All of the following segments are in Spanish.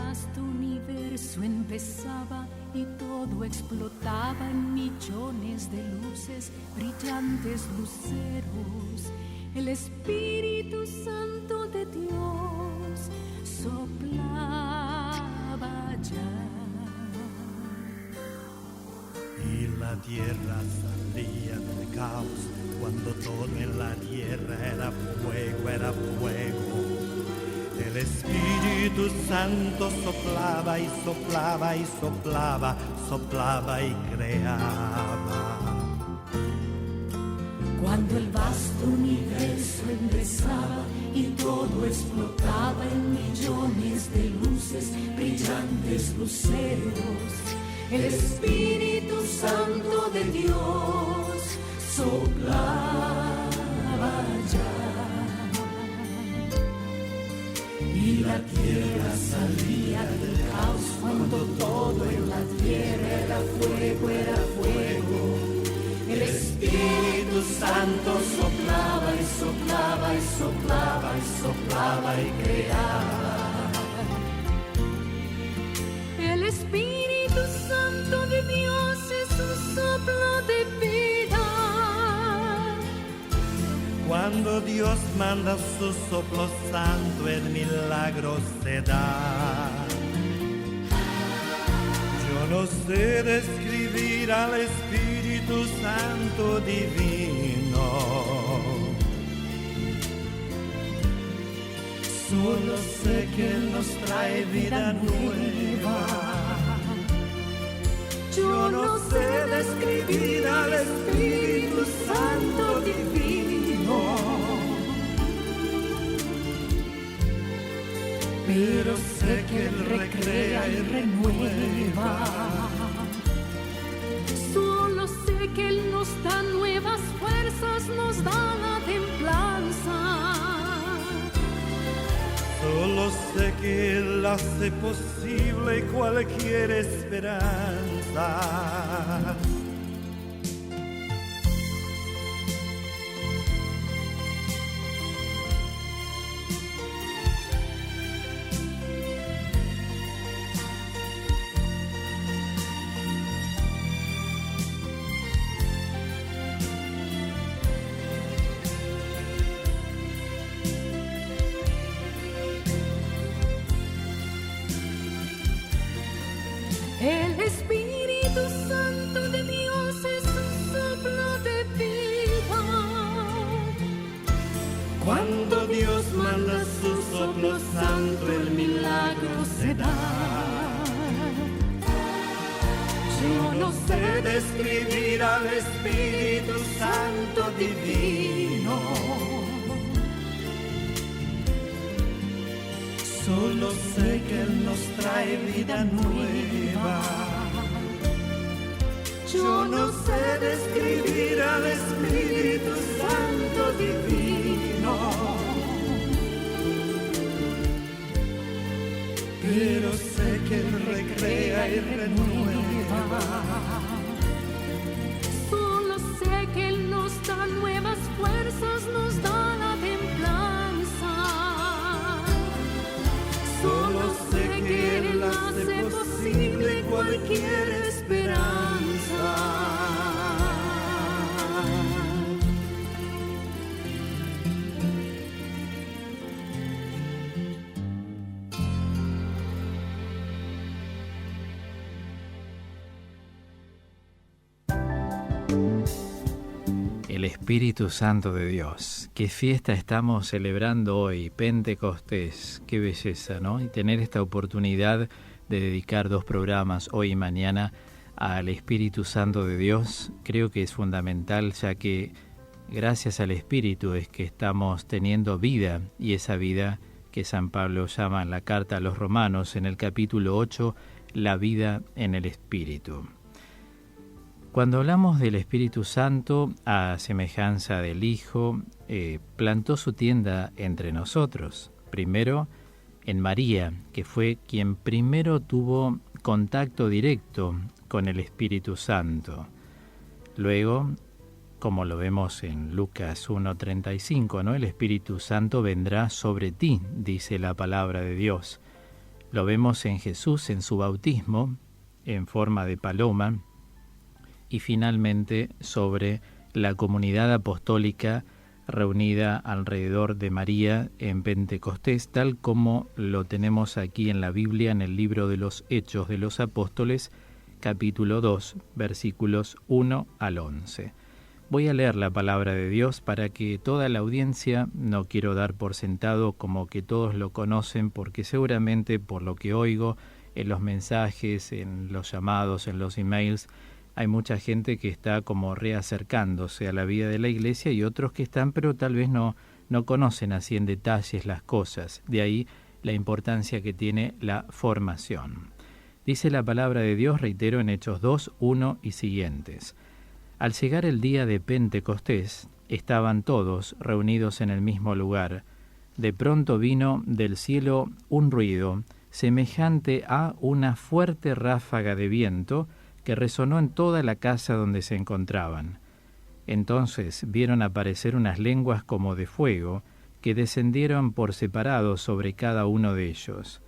vasto universo empezaba y todo explotaba en millones de luces, brillantes luceros. El Espíritu Santo de Dios soplaba ya. Y la tierra salía del caos cuando todo en la tierra era fuego, era fuego. El Espíritu Santo soplaba y soplaba y soplaba, soplaba y creaba. Cuando el vasto universo empezaba y todo explotaba en millones de luces, brillantes luceros, el Espíritu Santo de Dios soplaba ya. Y la tierra salía del caos cuando todo en la tierra era fuego, era fuego. El Espíritu Santo soplaba y soplaba y soplaba y soplaba y creaba. El Espíritu Santo de Dios es un soplo de vida. Cuando Dios manda su soplo santo, el milagro se da. Yo no sé describir al Espíritu Santo divino. Solo sé que Él nos trae vida nueva. Yo no sé describir al Espíritu Santo divino, pero sé que Él recrea y renueva. Solo sé que Él nos da nuevas fuerzas, nos da la templanza. Solo sé que Él hace posible cualquier esperanza. El Espíritu Santo de Dios es un soplo de vida. Cuando Dios manda su soplo santo, el milagro se da. Yo no sé describir al Espíritu Santo divino. Solo sé que Él nos trae vida nueva. Yo no sé describir al Espíritu Santo divino, pero sé que Él recrea y renueva. Solo sé que Él nos da nuevas fuerzas, nos da la templanza. Solo sé que Él hace posible cualquier esperanza. El Espíritu Santo de Dios. Qué fiesta estamos celebrando hoy, Pentecostés. Qué belleza, ¿no? Y tener esta oportunidad de dedicar 2 programas, hoy y mañana, al Espíritu Santo de Dios, creo que es fundamental, ya que gracias al Espíritu es que estamos teniendo vida, y esa vida que San Pablo llama en la carta a los Romanos, en el capítulo 8, la vida en el Espíritu. Cuando hablamos del Espíritu Santo, a semejanza del Hijo, plantó su tienda entre nosotros. Primero en María, que fue quien primero tuvo contacto directo con el Espíritu Santo. Luego, como lo vemos en Lucas 1:35, ¿no? El Espíritu Santo vendrá sobre ti, dice la palabra de Dios. Lo vemos en Jesús en su bautismo, en forma de paloma, y finalmente sobre la comunidad apostólica reunida alrededor de María en Pentecostés, tal como lo tenemos aquí en la Biblia, en el libro de los Hechos de los Apóstoles, capítulo 2, versículos 1 al 11. Voy a leer la palabra de Dios para que toda la audiencia, no quiero dar por sentado como que todos lo conocen, porque seguramente por lo que oigo en los mensajes, en los llamados, en los emails, hay mucha gente que está como reacercándose a la vida de la iglesia y otros que están, pero tal vez no conocen así en detalles las cosas. De ahí la importancia que tiene la formación. Dice la palabra de Dios, reitero, en Hechos 2, 1 y siguientes. Al llegar el día de Pentecostés, estaban todos reunidos en el mismo lugar. De pronto vino del cielo un ruido semejante a una fuerte ráfaga de viento que resonó en toda la casa donde se encontraban. Entonces vieron aparecer unas lenguas como de fuego que descendieron por separado sobre cada uno de ellos.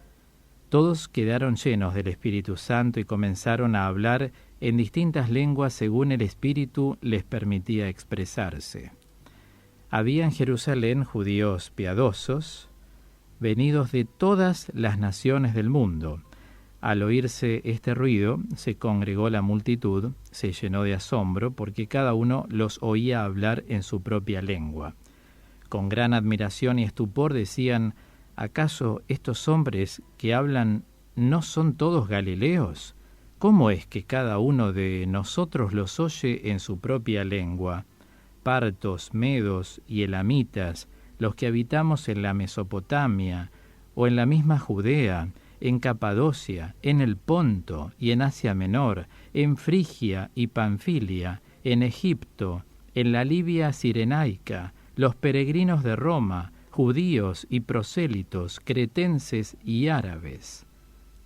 Todos quedaron llenos del Espíritu Santo y comenzaron a hablar en distintas lenguas según el Espíritu les permitía expresarse. Había en Jerusalén judíos piadosos, venidos de todas las naciones del mundo. Al oírse este ruido, se congregó la multitud, se llenó de asombro, porque cada uno los oía hablar en su propia lengua. Con gran admiración y estupor decían, ¿acaso estos hombres que hablan no son todos galileos? ¿Cómo es que cada uno de nosotros los oye en su propia lengua? Partos, medos y elamitas, los que habitamos en la Mesopotamia o en la misma Judea, en Capadocia, en el Ponto y en Asia Menor, en Frigia y Panfilia, en Egipto, en la Libia cirenaica, los peregrinos de Roma, judíos y prosélitos, cretenses y árabes.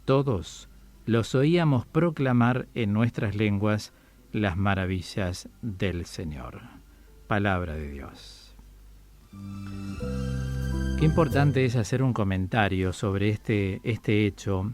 Todos los oíamos proclamar en nuestras lenguas las maravillas del Señor. Palabra de Dios. Qué importante es hacer un comentario sobre este hecho,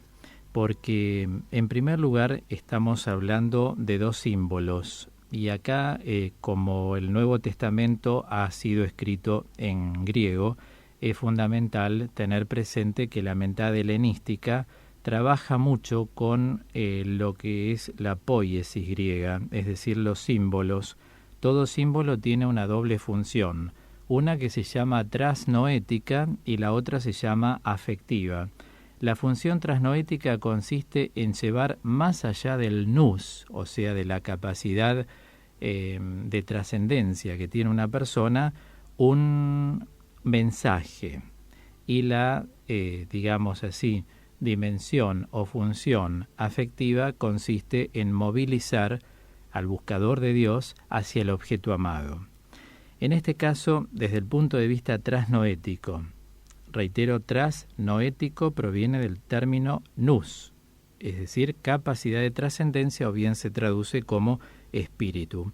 porque en primer lugar estamos hablando de dos símbolos, y acá como el Nuevo Testamento ha sido escrito en griego, es fundamental tener presente que la mentalidad helenística trabaja mucho con lo que es la poiesis griega, es decir, los símbolos. Todo símbolo tiene una doble función, una que se llama trasnoética y la otra se llama afectiva. La función trasnoética consiste en llevar más allá del nous, o sea, de la capacidad de trascendencia que tiene una persona, un mensaje. Y la, digamos así, dimensión o función afectiva consiste en movilizar al buscador de Dios hacia el objeto amado. En este caso, desde el punto de vista trasnoético, reitero, trasnoético proviene del término nous, es decir, capacidad de trascendencia, o bien se traduce como espíritu.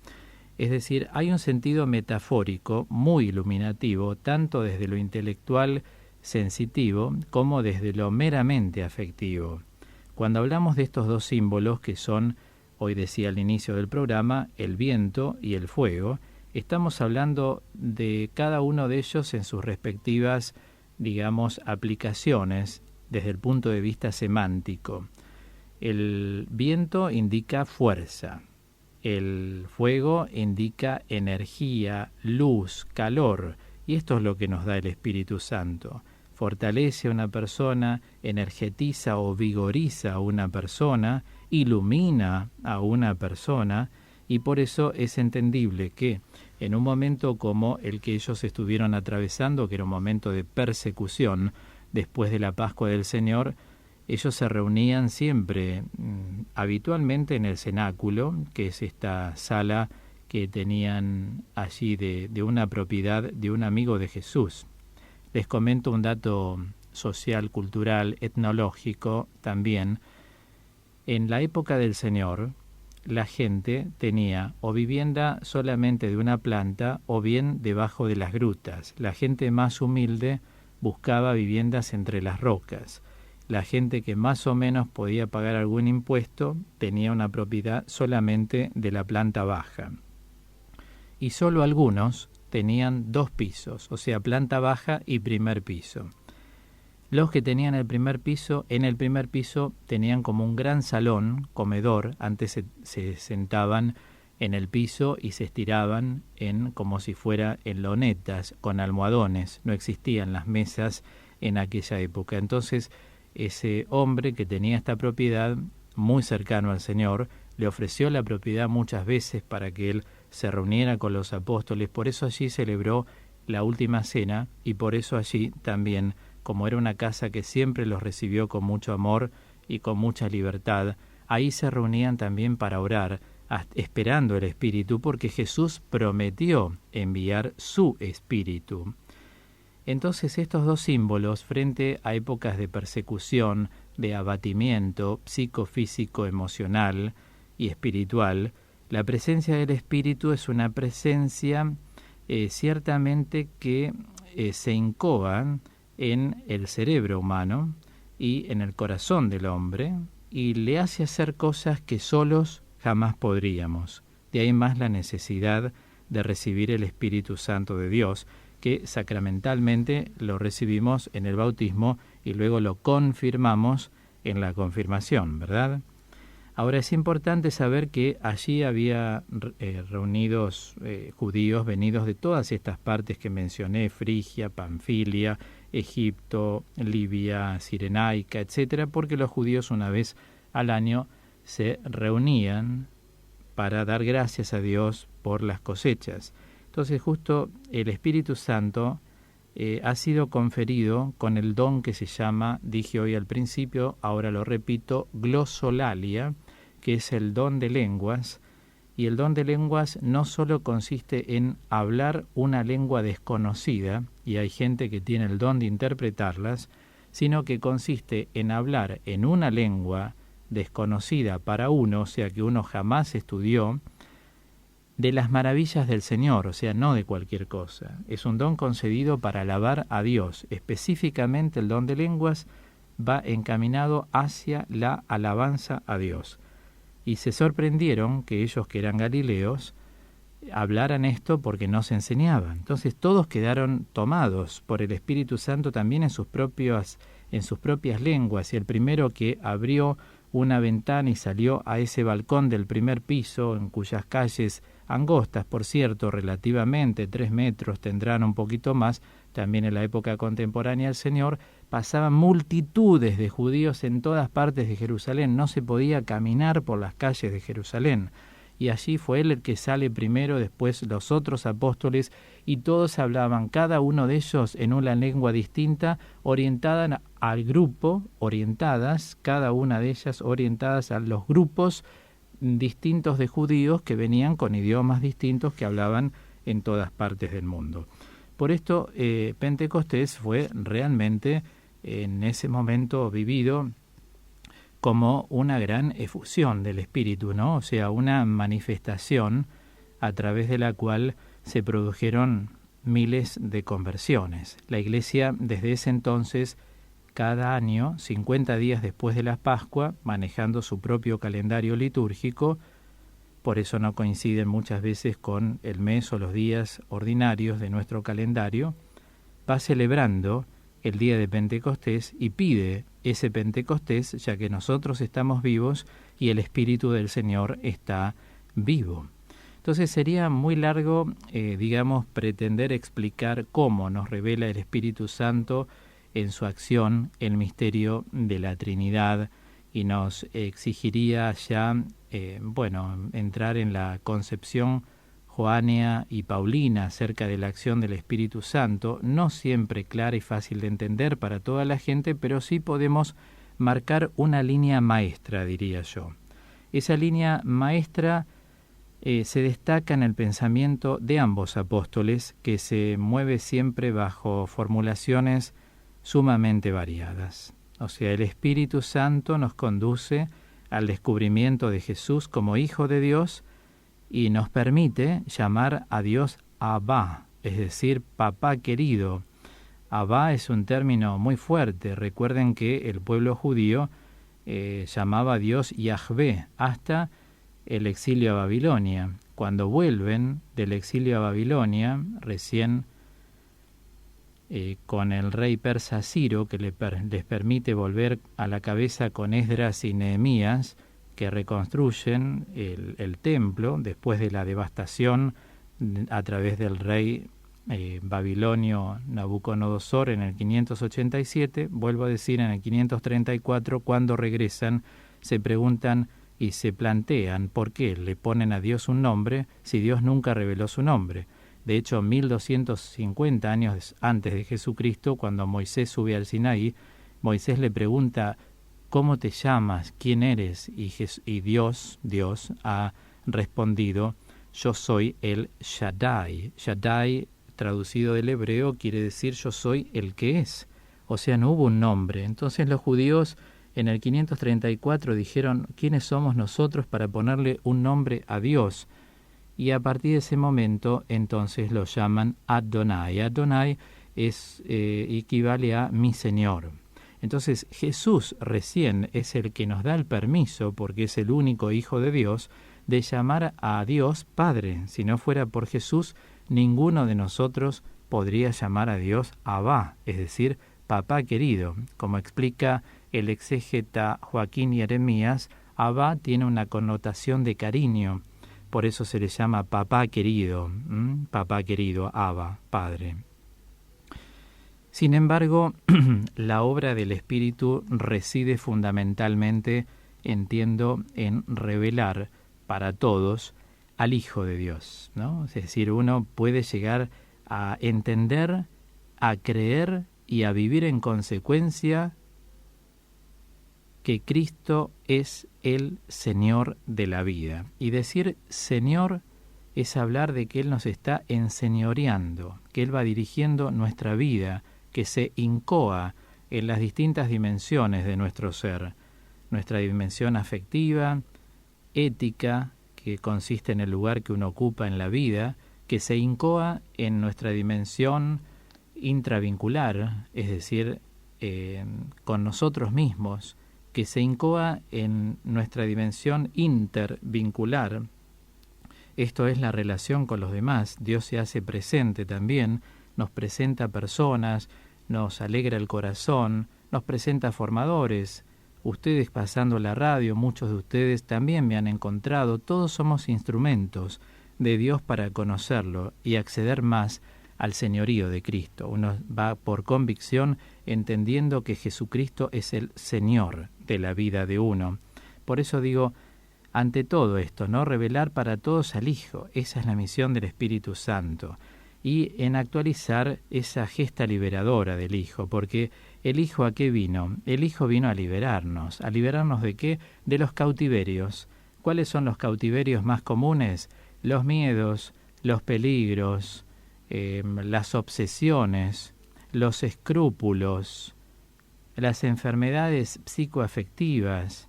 Es decir, hay un sentido metafórico muy iluminativo, tanto desde lo intelectual sensitivo como desde lo meramente afectivo. Cuando hablamos de estos dos símbolos, que son, hoy decía al inicio del programa, el viento y el fuego, estamos hablando de cada uno de ellos en sus respectivas, digamos, aplicaciones desde el punto de vista semántico. El viento indica fuerza, el fuego indica energía, luz, calor, y esto es lo que nos da el Espíritu Santo. Fortalece a una persona, energetiza o vigoriza a una persona, ilumina a una persona, y por eso es entendible que en un momento como el que ellos estuvieron atravesando, que era un momento de persecución después de la Pascua del Señor, ellos se reunían siempre, habitualmente en el cenáculo, que es esta sala que tenían allí de una propiedad de un amigo de Jesús. Les comento un dato social, cultural, etnológico también. En la época del Señor, la gente tenía o vivienda solamente de una planta o bien debajo de las grutas. La gente más humilde buscaba viviendas entre las rocas. la gente que más o menos podía pagar algún impuesto tenía una propiedad solamente de la planta baja. Y solo algunos tenían 2 pisos, o sea, planta baja y primer piso. Los que tenían el primer piso, en el primer piso tenían como un gran salón, comedor. Antes se sentaban en el piso y se estiraban como si fuera en lonetas, con almohadones. No existían las mesas en aquella época. Entonces, ese hombre que tenía esta propiedad, muy cercano al Señor, le ofreció la propiedad muchas veces para que él se reuniera con los apóstoles. Por eso allí celebró la última cena, y por eso allí también, como era una casa que siempre los recibió con mucho amor y con mucha libertad, ahí se reunían también para orar, esperando el Espíritu, porque Jesús prometió enviar su Espíritu. Entonces estos 2 símbolos, frente a épocas de persecución, de abatimiento psicofísico, emocional y espiritual, la presencia del Espíritu es una presencia ciertamente que se incoa en el cerebro humano y en el corazón del hombre, y le hace hacer cosas que solos jamás podríamos. De ahí más la necesidad de recibir el Espíritu Santo de Dios, que sacramentalmente lo recibimos en el bautismo y luego lo confirmamos en la confirmación, ¿verdad? Ahora es importante saber que allí había reunidos judíos venidos de todas estas partes que mencioné: Frigia, Panfilia, Egipto, Libia, Cirenaica, etcétera, porque los judíos una vez al año se reunían para dar gracias a Dios por las cosechas. Entonces justo el Espíritu Santo ha sido conferido con el don que se llama, dije hoy al principio, ahora lo repito, glosolalia, que es el don de lenguas. Y el don de lenguas no solo consiste en hablar una lengua desconocida, y hay gente que tiene el don de interpretarlas, sino que consiste en hablar en una lengua desconocida para uno, o sea, que uno jamás estudió, de las maravillas del Señor, o sea, no de cualquier cosa. Es un don concedido para alabar a Dios. Específicamente el don de lenguas va encaminado hacia la alabanza a Dios. Y se sorprendieron que ellos, que eran galileos, hablaran esto porque no se enseñaba. Entonces todos quedaron tomados por el Espíritu Santo también en sus propias lenguas, y el primero que abrió una ventana y salió a ese balcón del primer piso, en cuyas calles, angostas por cierto, relativamente 3 metros, tendrán un poquito más, también en la época contemporánea del Señor, pasaban multitudes de judíos en todas partes de Jerusalén, no se podía caminar por las calles de Jerusalén. Y allí fue él el que sale primero, después los otros apóstoles, y todos hablaban, cada uno de ellos en una lengua distinta, orientada al grupo, cada una de ellas orientadas a los grupos distintos de judíos que venían con idiomas distintos que hablaban en todas partes del mundo. Por esto Pentecostés fue realmente en ese momento vivido como una gran efusión del Espíritu, ¿no? O sea, una manifestación a través de la cual se produjeron miles de conversiones. La Iglesia desde ese entonces, cada año, 50 días después de la Pascua, manejando su propio calendario litúrgico, por eso no coinciden muchas veces con el mes o los días ordinarios de nuestro calendario, va celebrando el día de Pentecostés y pide ese Pentecostés, ya que nosotros estamos vivos y el Espíritu del Señor está vivo. Entonces sería muy largo, pretender explicar cómo nos revela el Espíritu Santo en su acción el misterio de la Trinidad, y nos exigiría ya, entrar en la concepción joánea y paulina acerca de la acción del Espíritu Santo, no siempre clara y fácil de entender para toda la gente, pero sí podemos marcar una línea maestra, diría yo. Esa línea maestra se destaca en el pensamiento de ambos apóstoles, que se mueve siempre bajo formulaciones sumamente variadas. O sea, el Espíritu Santo nos conduce al descubrimiento de Jesús como Hijo de Dios y nos permite llamar a Dios Abba, es decir, Papá querido. Abba es un término muy fuerte. Recuerden que el pueblo judío llamaba a Dios Yahvé hasta el exilio a Babilonia. Cuando vuelven del exilio a Babilonia, recién con el rey persa Ciro, que les permite volver a la cabeza con Esdras y Nehemías, que reconstruyen el templo después de la devastación a través del rey babilonio Nabucodonosor en el 587, vuelvo a decir, en el 534, cuando regresan, se preguntan y se plantean por qué le ponen a Dios un nombre si Dios nunca reveló su nombre. De hecho, 1250 años antes de Jesucristo, cuando Moisés sube al Sinaí, Moisés le pregunta, ¿cómo te llamas? ¿Quién eres? Y Dios ha respondido, yo soy el Shaddai. Shaddai, traducido del hebreo, quiere decir yo soy el que es. O sea, no hubo un nombre. Entonces los judíos en el 534 dijeron, ¿quiénes somos nosotros para ponerle un nombre a Dios? Y a partir de ese momento, entonces lo llaman Adonai. Adonai equivale a mi Señor. Entonces Jesús recién es el que nos da el permiso, porque es el único Hijo de Dios, de llamar a Dios Padre. Si no fuera por Jesús, ninguno de nosotros podría llamar a Dios Abba, es decir, papá querido. Como explica el exégeta Joaquín Jeremías, Abba tiene una connotación de cariño. Por eso se le llama papá querido, Abba, Padre. Sin embargo, la obra del Espíritu reside fundamentalmente, entiendo, en revelar para todos al Hijo de Dios, ¿no? Es decir, uno puede llegar a entender, a creer y a vivir en consecuencia que Cristo es el Señor de la vida. Y decir Señor es hablar de que Él nos está enseñoreando, que Él va dirigiendo nuestra vida, que se incoa en las distintas dimensiones de nuestro ser. Nuestra dimensión afectiva, ética, que consiste en el lugar que uno ocupa en la vida, que se incoa en nuestra dimensión intravincular, es decir, con nosotros mismos, que se incoa en nuestra dimensión intervincular. Esto es la relación con los demás. Dios se hace presente también, nos presenta personas, nos alegra el corazón, nos presenta formadores. Ustedes pasando la radio, muchos de ustedes también me han encontrado. Todos somos instrumentos de Dios para conocerlo y acceder más al señorío de Cristo. Uno va por convicción entendiendo que Jesucristo es el Señor de la vida de uno. Por eso digo, ante todo esto, ¿no? Revelar para todos al Hijo. Esa es la misión del Espíritu Santo. Y en actualizar esa gesta liberadora del Hijo, porque ¿el Hijo a qué vino? El Hijo vino a liberarnos. ¿A liberarnos de qué? De los cautiverios. ¿Cuáles son los cautiverios más comunes? Los miedos, los peligros, las obsesiones, los escrúpulos, las enfermedades psicoafectivas,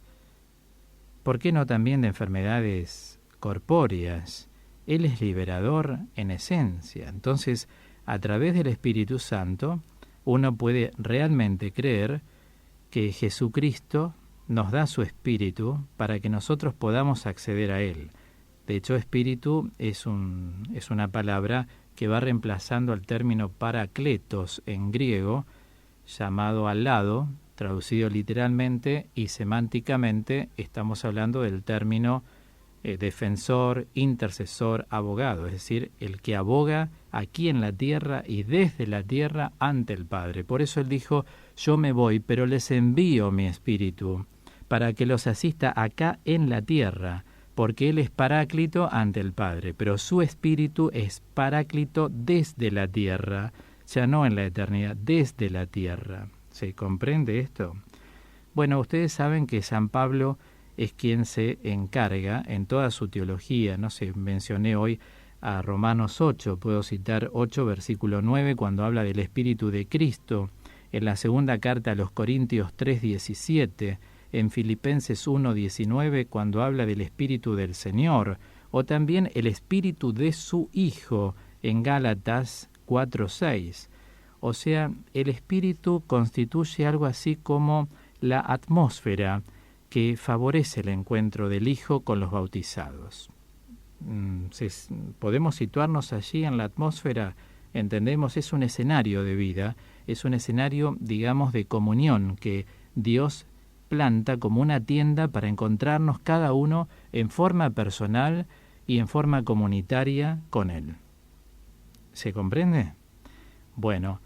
¿por qué no también de enfermedades corpóreas? Él es liberador en esencia. Entonces, a través del Espíritu Santo, uno puede realmente creer que Jesucristo nos da su Espíritu para que nosotros podamos acceder a Él. De hecho, Espíritu es una palabra que va reemplazando al término parakletos en griego, llamado al lado, traducido literalmente y semánticamente, estamos hablando del término defensor, intercesor, abogado, es decir, el que aboga aquí en la tierra y desde la tierra ante el Padre. Por eso Él dijo, yo me voy, pero les envío mi Espíritu, para que los asista acá en la tierra, porque Él es paráclito ante el Padre, pero su Espíritu es paráclito desde la tierra, ya no en la eternidad, desde la tierra. ¿Se comprende esto? Bueno, ustedes saben que San Pablo es quien se encarga en toda su teología, no sé, mencioné hoy a Romanos 8, puedo citar 8, versículo 9, cuando habla del Espíritu de Cristo, en la segunda carta a los Corintios 3:17, en Filipenses 1:19, cuando habla del Espíritu del Señor, o también el Espíritu de su Hijo, en Gálatas 4:6. O sea, el Espíritu constituye algo así como la atmósfera que favorece el encuentro del Hijo con los bautizados. Podemos situarnos allí en la atmósfera, entendemos, es un escenario de vida, es un escenario, digamos, de comunión que Dios planta como una tienda para encontrarnos cada uno en forma personal y en forma comunitaria con Él. ¿Se comprende? Bueno,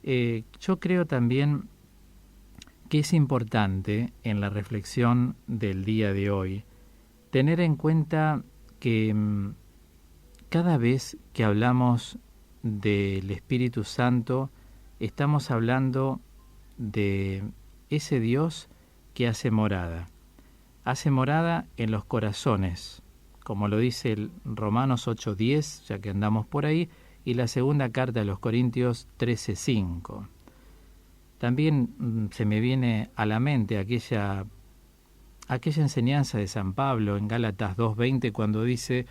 yo creo también que es importante en la reflexión del día de hoy tener en cuenta que cada vez que hablamos del Espíritu Santo estamos hablando de ese Dios que hace morada en los corazones, como lo dice el Romanos 8:10, ya que andamos por ahí, y la segunda carta de los Corintios 13:5. También se me viene a la mente aquella enseñanza de San Pablo en Gálatas 2:20 cuando dice: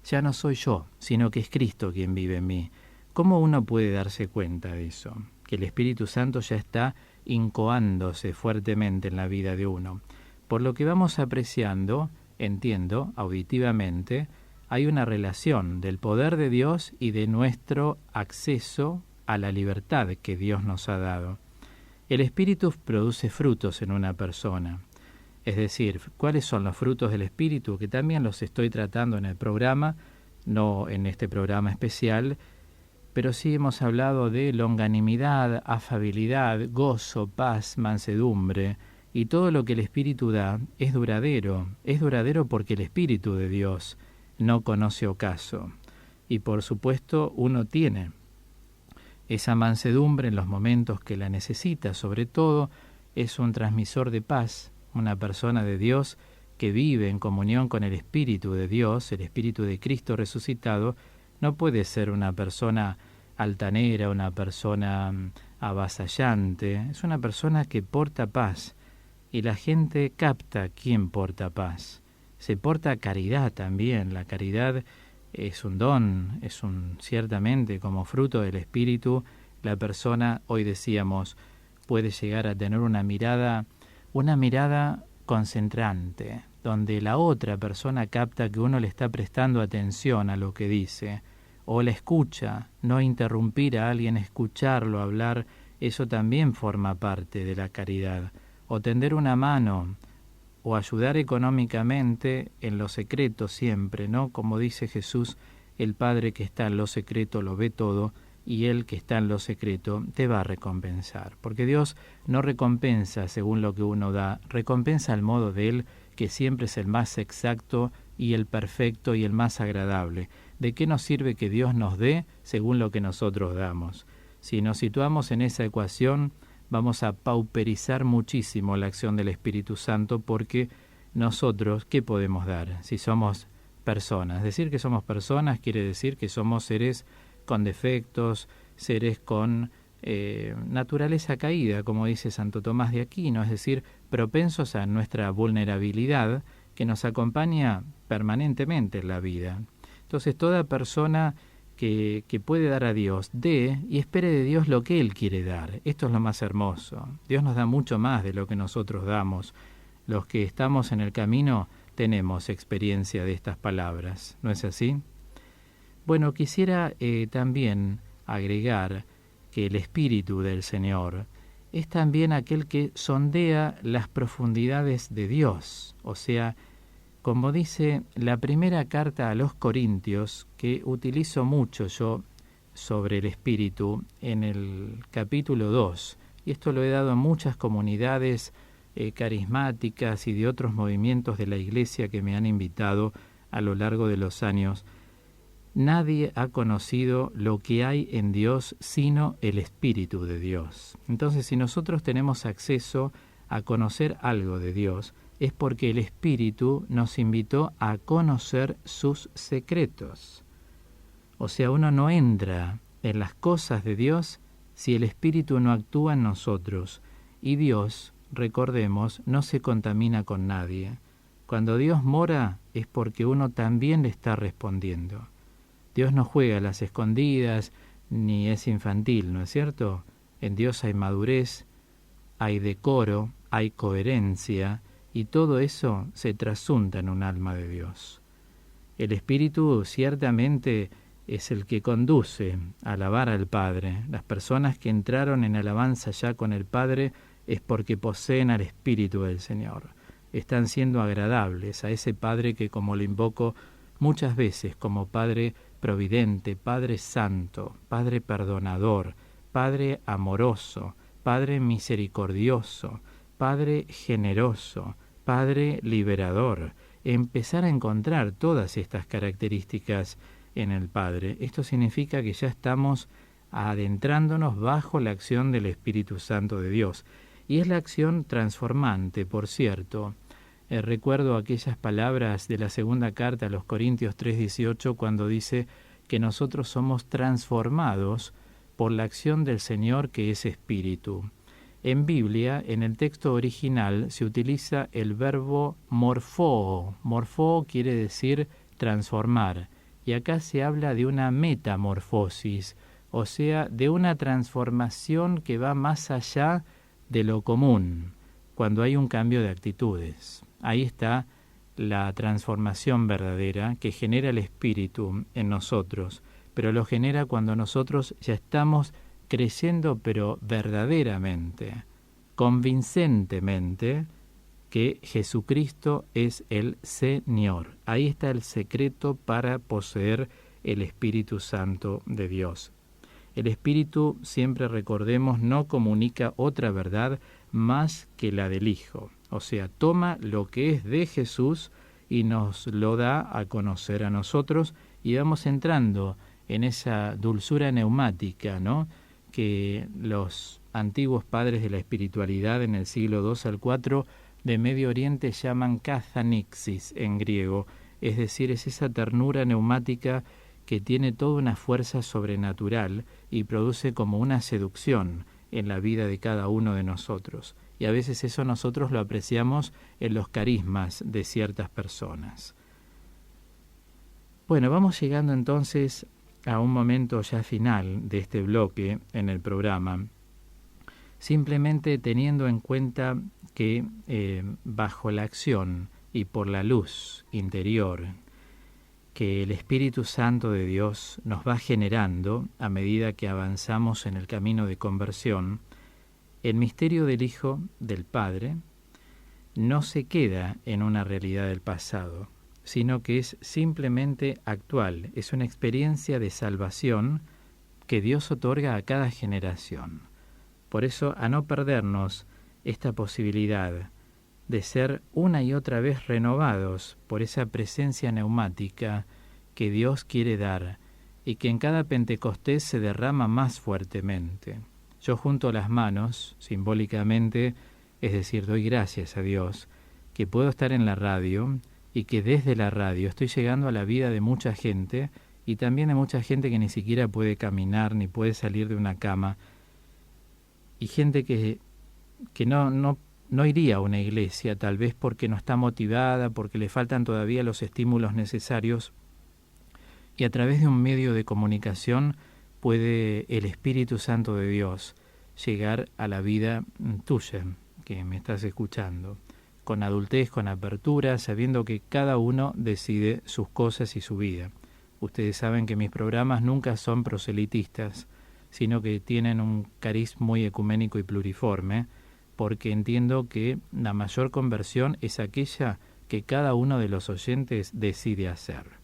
ya no soy yo, sino que es Cristo quien vive en mí. ¿Cómo uno puede darse cuenta de eso? Que el Espíritu Santo ya está incoándose fuertemente en la vida de uno. Por lo que vamos apreciando, entiendo, auditivamente, hay una relación del poder de Dios y de nuestro acceso a la libertad que Dios nos ha dado. El Espíritu produce frutos en una persona. Es decir, ¿cuáles son los frutos del Espíritu? Que también los estoy tratando en el programa, no en este programa especial, pero sí hemos hablado de longanimidad, afabilidad, gozo, paz, mansedumbre, y todo lo que el Espíritu da es duradero porque el Espíritu de Dios no conoce ocaso. Y por supuesto uno tiene esa mansedumbre en los momentos que la necesita, sobre todo es un transmisor de paz, una persona de Dios que vive en comunión con el Espíritu de Dios, el Espíritu de Cristo resucitado, no puede ser una persona altanera, una persona avasallante, es una persona que porta paz, y la gente capta quién porta paz. Se porta caridad también, la caridad es un don, ciertamente como fruto del Espíritu, la persona, hoy decíamos, puede llegar a tener una mirada concentrante, donde la otra persona capta que uno le está prestando atención a lo que dice, o la escucha, no interrumpir a alguien, escucharlo hablar, eso también forma parte de la caridad, o tender una mano, o ayudar económicamente en lo secreto siempre, ¿no? Como dice Jesús, el Padre que está en lo secreto lo ve todo, y Él que está en lo secreto te va a recompensar. Porque Dios no recompensa según lo que uno da, recompensa al modo de Él, que siempre es el más exacto y el perfecto y el más agradable. ¿De qué nos sirve que Dios nos dé según lo que nosotros damos? Si nos situamos en esa ecuación, vamos a pauperizar muchísimo la acción del Espíritu Santo, porque nosotros, ¿qué podemos dar si somos personas? Decir que somos personas quiere decir que somos seres con defectos, seres con naturaleza caída, como dice Santo Tomás de Aquino, es decir, propensos a nuestra vulnerabilidad que nos acompaña permanentemente en la vida. Entonces, toda persona que puede dar a Dios, dé y espere de Dios lo que Él quiere dar. Esto es lo más hermoso. Dios nos da mucho más de lo que nosotros damos. Los que estamos en el camino tenemos experiencia de estas palabras, ¿no es así? Bueno, quisiera también agregar que el Espíritu del Señor es también aquel que sondea las profundidades de Dios. O sea, como dice la primera carta a los Corintios, que utilizo mucho yo sobre el Espíritu en el capítulo 2, y esto lo he dado en muchas comunidades carismáticas y de otros movimientos de la Iglesia que me han invitado a lo largo de los años. Nadie ha conocido lo que hay en Dios sino el Espíritu de Dios. Entonces, si nosotros tenemos acceso a conocer algo de Dios, es porque el Espíritu nos invitó a conocer sus secretos. O sea, uno no entra en las cosas de Dios si el Espíritu no actúa en nosotros. Y Dios, recordemos, no se contamina con nadie. Cuando Dios mora es porque uno también le está respondiendo. Dios no juega a las escondidas, ni es infantil, ¿no es cierto? En Dios hay madurez, hay decoro, hay coherencia, y todo eso se trasunta en un alma de Dios. El Espíritu ciertamente es el que conduce a alabar al Padre. Las personas que entraron en alabanza ya con el Padre es porque poseen al Espíritu del Señor. Están siendo agradables a ese Padre que, como lo invoco muchas veces, como Padre providente, Padre santo, Padre perdonador, Padre amoroso, Padre misericordioso, Padre generoso, Padre liberador. Empezar a encontrar todas estas características en el Padre. Esto significa que ya estamos adentrándonos bajo la acción del Espíritu Santo de Dios. Y es la acción transformante, por cierto. Recuerdo aquellas palabras de la segunda carta a los Corintios 3:18 cuando dice que nosotros somos transformados por la acción del Señor que es Espíritu. En Biblia, en el texto original, se utiliza el verbo morfoo. Morfoo quiere decir transformar. Y acá se habla de una metamorfosis, o sea, de una transformación que va más allá de lo común, cuando hay un cambio de actitudes. Ahí está la transformación verdadera que genera el Espíritu en nosotros, pero lo genera cuando nosotros ya estamos creyendo, pero verdaderamente, convincentemente, que Jesucristo es el Señor. Ahí está el secreto para poseer el Espíritu Santo de Dios. El Espíritu, siempre recordemos, no comunica otra verdad más que la del Hijo. O sea, toma lo que es de Jesús y nos lo da a conocer a nosotros, y vamos entrando en esa dulzura neumática, ¿no?, que los antiguos padres de la espiritualidad en el siglo II al IV de Medio Oriente llaman kathanixis en griego, es decir, es esa ternura neumática que tiene toda una fuerza sobrenatural y produce como una seducción en la vida de cada uno de nosotros. Y a veces eso nosotros lo apreciamos en los carismas de ciertas personas. Bueno, vamos llegando entonces a un momento ya final de este bloque en el programa, simplemente teniendo en cuenta que bajo la acción y por la luz interior que el Espíritu Santo de Dios nos va generando a medida que avanzamos en el camino de conversión, el misterio del Hijo del Padre no se queda en una realidad del pasado, sino que es simplemente actual, es una experiencia de salvación que Dios otorga a cada generación. Por eso, a no perdernos esta posibilidad de ser una y otra vez renovados por esa presencia neumática que Dios quiere dar y que en cada Pentecostés se derrama más fuertemente. Yo junto las manos, simbólicamente, es decir, doy gracias a Dios que puedo estar en la radio y que desde la radio estoy llegando a la vida de mucha gente y también de mucha gente que ni siquiera puede caminar ni puede salir de una cama, y gente que no iría a una iglesia, tal vez porque no está motivada, porque le faltan todavía los estímulos necesarios, y a través de un medio de comunicación puede el Espíritu Santo de Dios llegar a la vida tuya, que me estás escuchando, con adultez, con apertura, sabiendo que cada uno decide sus cosas y su vida. Ustedes saben que mis programas nunca son proselitistas, sino que tienen un cariz muy ecuménico y pluriforme, porque entiendo que la mayor conversión es aquella que cada uno de los oyentes decide hacer.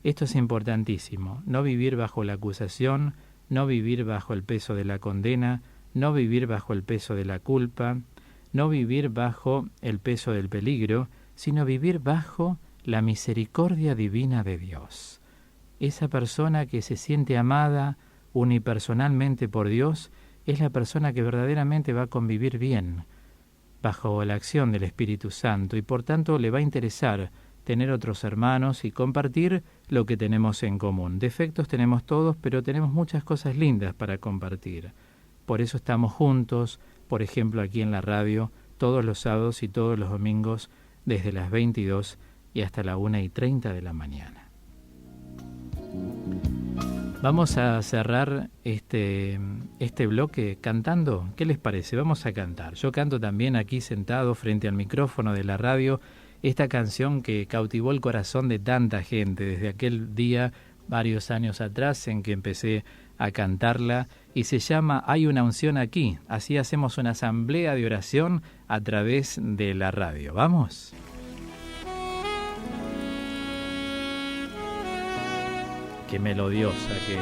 Esto es importantísimo, no vivir bajo la acusación, no vivir bajo el peso de la condena, no vivir bajo el peso de la culpa, no vivir bajo el peso del peligro, sino vivir bajo la misericordia divina de Dios. Esa persona que se siente amada unipersonalmente por Dios es la persona que verdaderamente va a convivir bien bajo la acción del Espíritu Santo y por tanto le va a interesar tener otros hermanos y compartir lo que tenemos en común. Defectos tenemos todos, pero tenemos muchas cosas lindas para compartir. Por eso estamos juntos, por ejemplo aquí en la radio, todos los sábados y todos los domingos desde las 22 y hasta la 1:30 de la mañana. Vamos a cerrar este bloque cantando. ¿Qué les parece? Vamos a cantar. Yo canto también aquí sentado frente al micrófono de la radio esta canción que cautivó el corazón de tanta gente desde aquel día, varios años atrás, en que empecé a cantarla, y se llama Hay una unción aquí. Así hacemos una asamblea de oración a través de la radio. ¿Vamos? Qué melodiosa que es.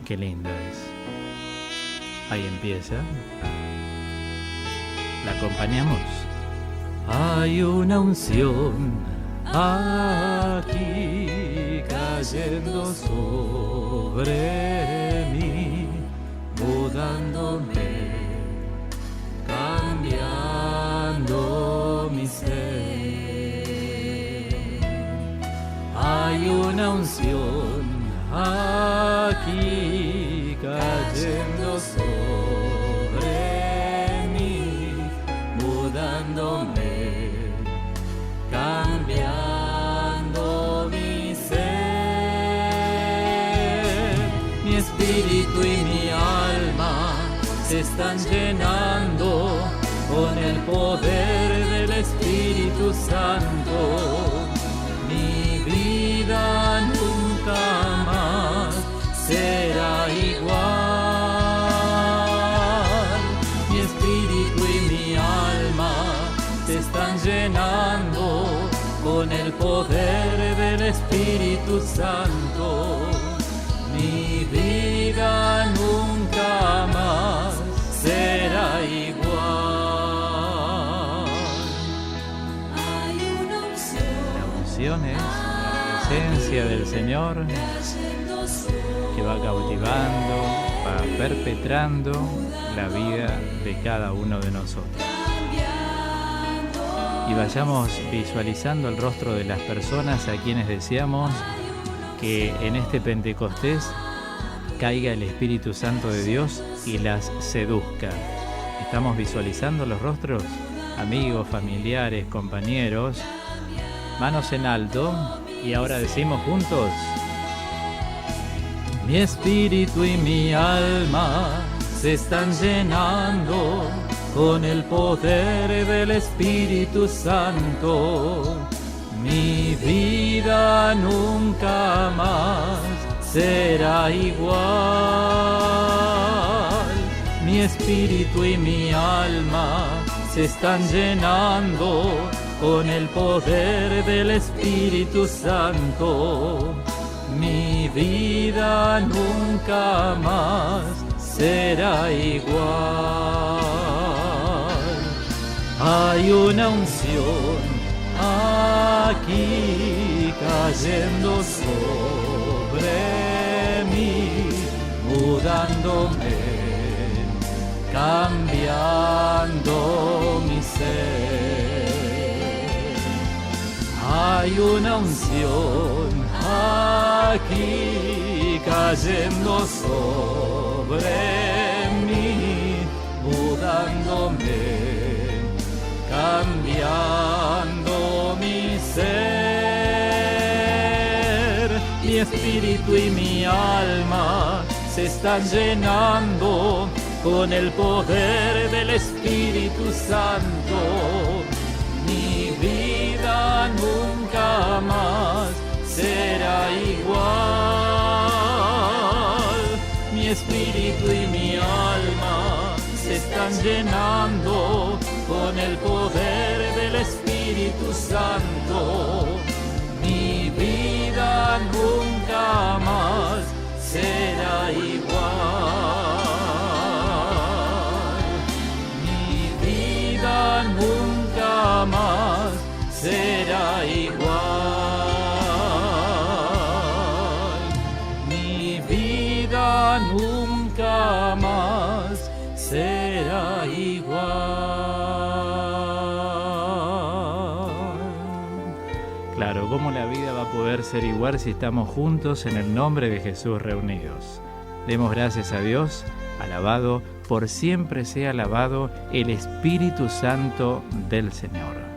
Qué linda es. Ahí empieza. ¿La acompañamos? Hay una unción aquí cayendo sobre mí, mudándome, cambiando mi ser. Hay una unción aquí cayendo sobre mí, mudándome, cambiando mi ser. Mi espíritu y mi alma se están llenando con el poder del Espíritu Santo. Mi vida nunca más será igual. Mi espíritu y mi alma se están llenando con el poder del Espíritu Santo. Mi vida nunca más será igual. Hay una unción. La unción es la presencia del Señor que va cautivando, va perpetrando la vida de cada uno de nosotros. Y vayamos visualizando el rostro de las personas a quienes deseamos que en este Pentecostés caiga el Espíritu Santo de Dios y las seduzca. ¿Estamos visualizando los rostros? Amigos, familiares, compañeros, manos en alto, y ahora decimos juntos: mi espíritu y mi alma se están llenando con el poder del Espíritu Santo. Mi vida nunca más será igual. Mi espíritu y mi alma se están llenando con el poder del Espíritu Santo. Mi vida nunca más será igual. Hay una unción aquí cayendo sobre mí, mudándome, cambiando mi ser. Hay una unción aquí cayendo sobre mí, mudándome, cambiando mi ser. Mi espíritu y mi alma se están llenando con el poder del Espíritu Santo. Mi vida nunca más será igual. Mi espíritu y mi alma se están llenando con el poder del Espíritu Santo. Mi vida nunca más será igual. Mi vida nunca más será igual. Mi vida nunca más será igual. Claro, ¿cómo la vida va a poder ser igual si estamos juntos en el nombre de Jesús reunidos? Demos gracias a Dios. Alabado, por siempre sea alabado el Espíritu Santo del Señor.